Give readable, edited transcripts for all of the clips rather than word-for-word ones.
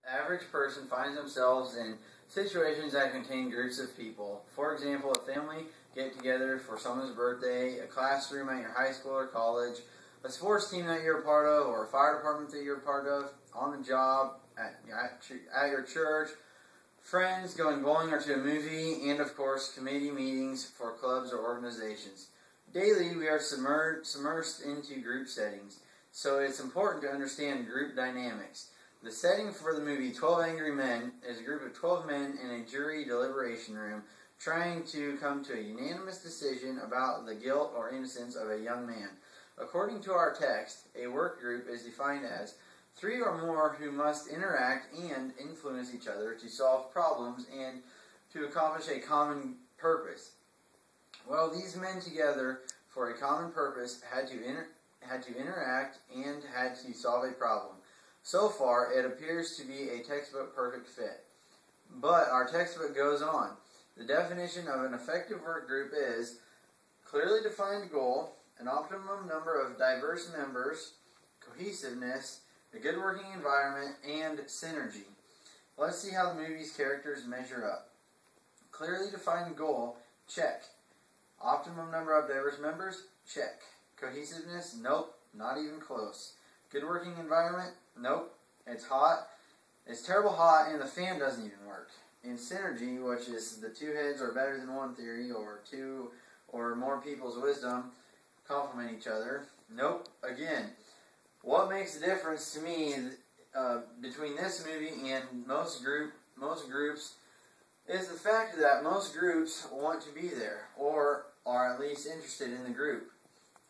average person finds themselves in situations that contain groups of people. For example, a family get-together for someone's birthday, a classroom at your high school or college, a sports team that you're a part of, or a fire department that you're a part of, on the job, at your church, friends going bowling or to a movie, and of course, committee meetings for clubs or organizations. Daily, we are submersed into group settings, so it's important to understand group dynamics. The setting for the movie 12 Angry Men is a group of 12 men in a jury deliberation room trying to come to a unanimous decision about the guilt or innocence of a young man. According to our text, a work group is defined as 3 or more who must interact and influence each other to solve problems and to accomplish a common purpose. Well, these men together for a common purpose had to interact and had to solve a problem. So far, it appears to be a textbook perfect fit. But our textbook goes on. The definition of an effective work group is clearly defined goal, an optimum number of diverse members, cohesiveness, a good working environment, and synergy. Let's see how the movie's characters measure up. Clearly defined goal, check. Optimum number of diverse members, check. Cohesiveness, nope, not even close. Good working environment, nope, it's hot. It's terrible hot and the fan doesn't even work. In synergy, which is the 2 heads are better than 1 theory, or 2 or more people's wisdom complement each other, nope, again. What makes the difference to me between this movie and most groups is the fact that most groups want to be there, or are at least interested in the group.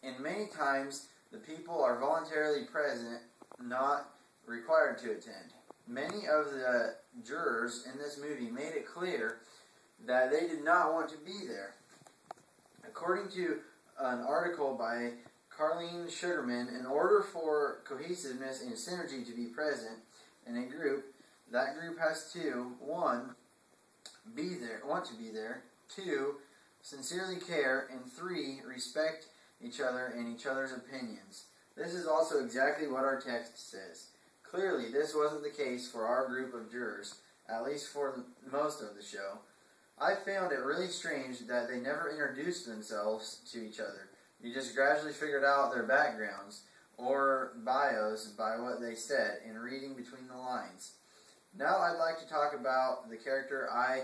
And many times, the people are voluntarily present, not required to attend. Many of the jurors in this movie made it clear that they did not want to be there. According to an article by Carlene Sugarman, in order for cohesiveness and synergy to be present in a group, that group has to, 1, want to be there, 2, sincerely care, and 3, respect each other and each other's opinions. This is also exactly what our text says. Clearly, this wasn't the case for our group of jurors, at least for most of the show. I found it really strange that they never introduced themselves to each other. You just gradually figured out their backgrounds or bios by what they said and reading between the lines. Now I'd like to talk about the character I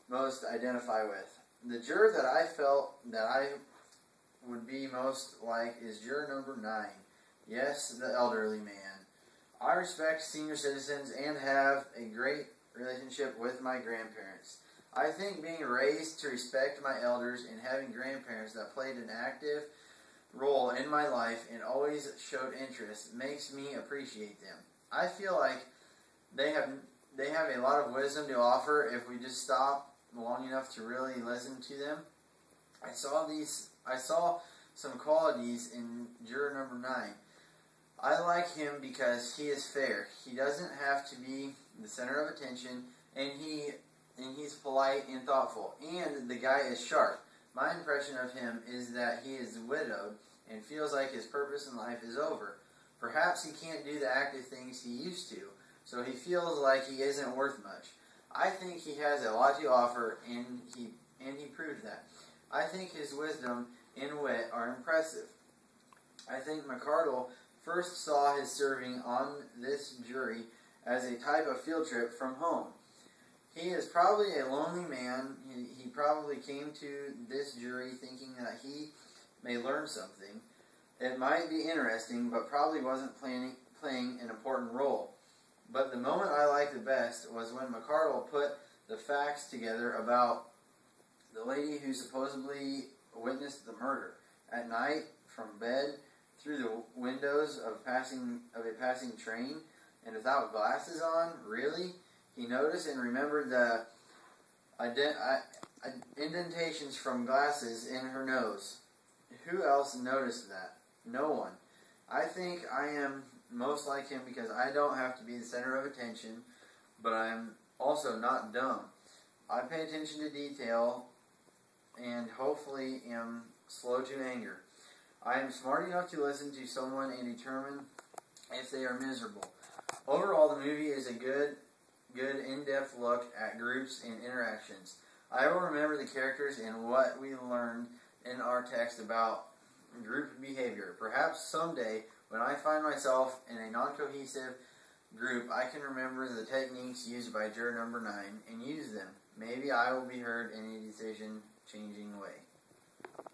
most identify with. The juror that I felt that I would be most like is juror number 9. Yes, the elderly man. I respect senior citizens and have a great relationship with my grandparents. I think being raised to respect my elders and having grandparents that played an active role in my life and always showed interest makes me appreciate them. I feel like they have a lot of wisdom to offer if we just stop long enough to really listen to them. I saw some qualities in juror number 9. I like him because he is fair. He doesn't have to be the center of attention, and he's polite and thoughtful. And the guy is sharp. My impression of him is that he is widowed and feels like his purpose in life is over. Perhaps he can't do the active things he used to, so he feels like he isn't worth much. I think he has a lot to offer, and he proved that. I think his wisdom and wit are impressive. I think McArdle first saw his serving on this jury as a type of field trip from home. He is probably a lonely man. He probably came to this jury thinking that he may learn something. It might be interesting, but probably wasn't playing an important role. But the moment I liked the best was when McArdle put the facts together about the lady who supposedly witnessed the murder. At night, from bed, through the windows of a passing train, and without glasses on, really? He noticed and remembered the indentations from glasses in her nose. Who else noticed that? No one. I think I am most like him because I don't have to be the center of attention, but I'm also not dumb. I pay attention to detail and hopefully am slow to anger. I am smart enough to listen to someone and determine if they are miserable. Overall, the movie is a good good in-depth look at groups and interactions. I will remember the characters and what we learned in our text about group behavior. Perhaps someday, when I find myself in a non-cohesive group, I can remember the techniques used by juror number 9 and use them. Maybe I will be heard in a decision-changing way.